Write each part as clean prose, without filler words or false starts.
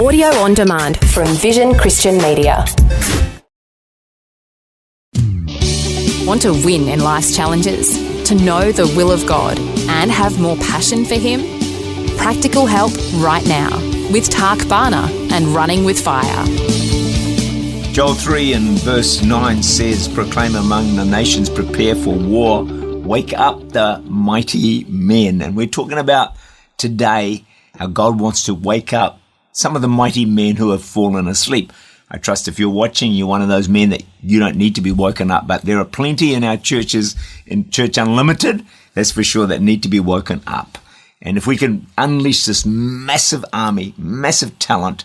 Audio on demand from Vision Christian Media. Want to win in life's challenges? To know the will of God and have more passion for Him? Practical help right now with Tak Bhana and Running with Fire. Joel 3 and verse 9 says, proclaim among the nations, prepare for war, wake up the mighty men. And we're talking about today how God wants to wake up some of the mighty men who have fallen asleep. I trust if you're watching, you're one of those men that you don't need to be woken up, but there are plenty in our churches, in Church Unlimited, that's for sure, that need to be woken up. And if we can unleash this massive army, massive talent,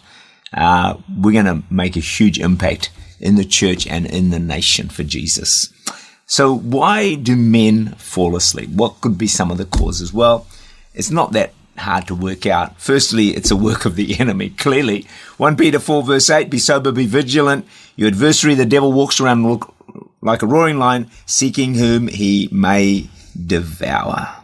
we're going to make a huge impact in the church and in the nation for Jesus. So why do men fall asleep? What could be some of the causes? Well, it's not that hard to work out. Firstly, it's a work of the enemy, clearly. 1 Peter 4 verse 8, be sober, be vigilant. Your adversary, the devil, walks around like a roaring lion, seeking whom he may devour.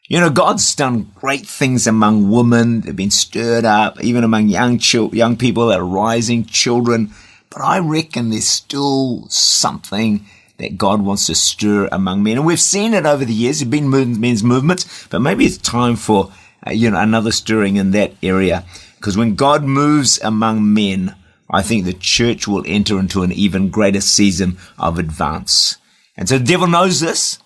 You know, God's done great things among women. They've been stirred up, even among young people that are rising, children. But I reckon there's still something that God wants to stir among men. And we've seen it over the years. There've been men's movements, but maybe it's time for another stirring in that area. Because when God moves among men, I think the church will enter into an even greater season of advance. And so the devil knows this,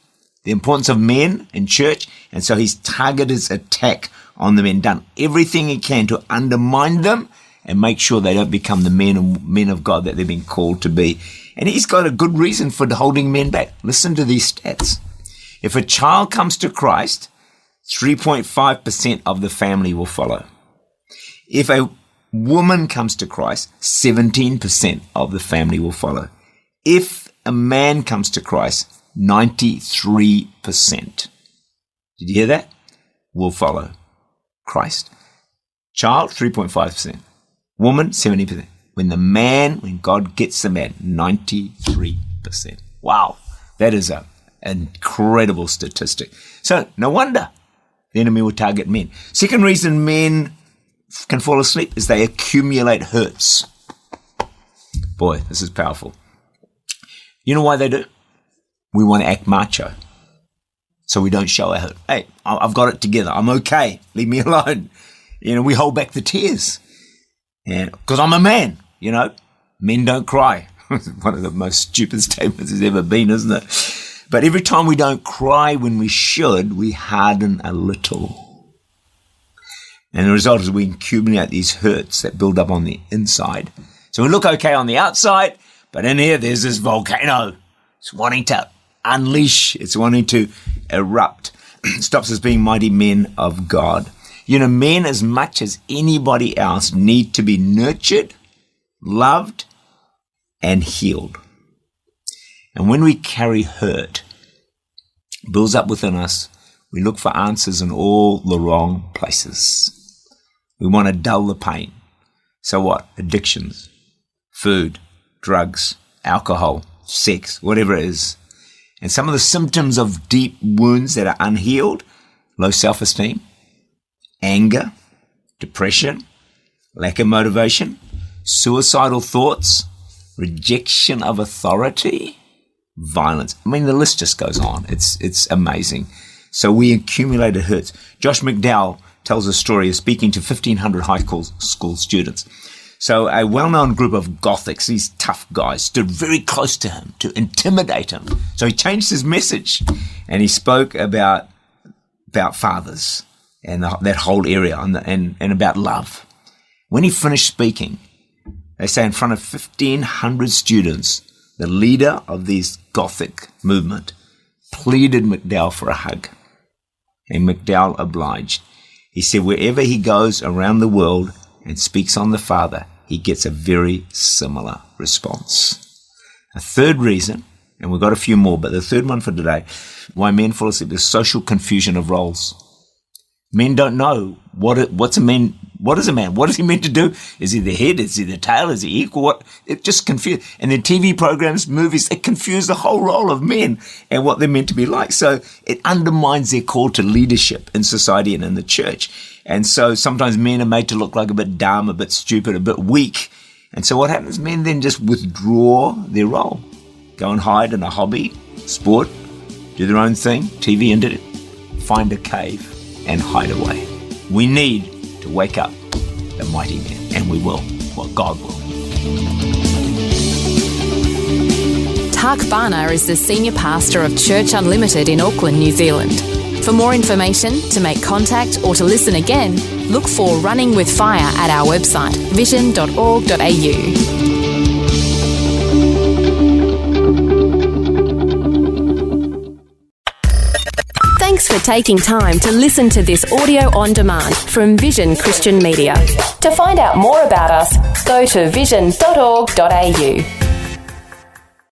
the importance of men in church. And so he's targeted his attack on the men, done everything he can to undermine them and make sure they don't become the men of God that they've been called to be. And he's got a good reason for holding men back. Listen to these stats. If a child comes to Christ, 3.5% of the family will follow. If a woman comes to Christ, 17% of the family will follow. If a man comes to Christ, 93%. Did you hear that? Will follow Christ. Child, 3.5%. Woman, 70%. When God gets the man, 93%. Wow. That is an incredible statistic. So no wonder the enemy will target men. Second reason men can fall asleep is they accumulate hurts. Boy, this is powerful. You know why they do? We want to act macho, so we don't show our hurt. Hey, I've got it together. I'm okay. Leave me alone. We hold back the tears. And because I'm a man, men don't cry. One of the most stupid statements there's ever been, isn't it? But every time we don't cry when we should, we harden a little. And the result is we accumulate these hurts that build up on the inside. So we look okay on the outside, but in here there's this volcano. It's wanting to unleash. It's wanting to erupt. Stops us being mighty men of God. Men as much as anybody else need to be nurtured, loved, and healed. And when we carry hurt, it builds up within us, we look for answers in all the wrong places. We want to dull the pain. So what? Addictions, food, drugs, alcohol, sex, whatever it is. And some of the symptoms of deep wounds that are unhealed, low self-esteem, anger, depression, lack of motivation, suicidal thoughts, rejection of authority, violence. I mean, the list just goes on. It's amazing. So we accumulated hurts. Josh McDowell tells a story of speaking to 1,500 high school students. So a well-known group of Gothics, these tough guys, stood very close to him to intimidate him. So he changed his message and he spoke about fathers and that whole area and about love. When he finished speaking, they say in front of 1,500 students, the leader of this Gothic movement pleaded McDowell for a hug. And McDowell obliged. He said wherever he goes around the world and speaks on the Father, he gets a very similar response. A third reason, and we've got a few more, but the third one for today, why men fall asleep is social confusion of roles. Men don't know what's a man. What is a man? What is he meant to do? Is he the head? Is he the tail? Is he equal? What? It just confused. And then TV programs, movies, they confuse the whole role of men and what they're meant to be like. So it undermines their call to leadership in society and in the church. And so sometimes men are made to look like a bit dumb, a bit stupid, a bit weak. And so what happens? Men then just withdraw their role. Go and hide in a hobby, sport, do their own thing, TV, internet, find a cave and hide away. We need to wake up the mighty men, and we will. Well, God will. Tak Bhana is the Senior Pastor of Church Unlimited in Auckland, New Zealand. For more information, to make contact or to listen again, look for Running with Fire at our website, vision.org.au. Thanks for taking time to listen to this audio on demand from Vision Christian Media. To find out more about us, go to vision.org.au.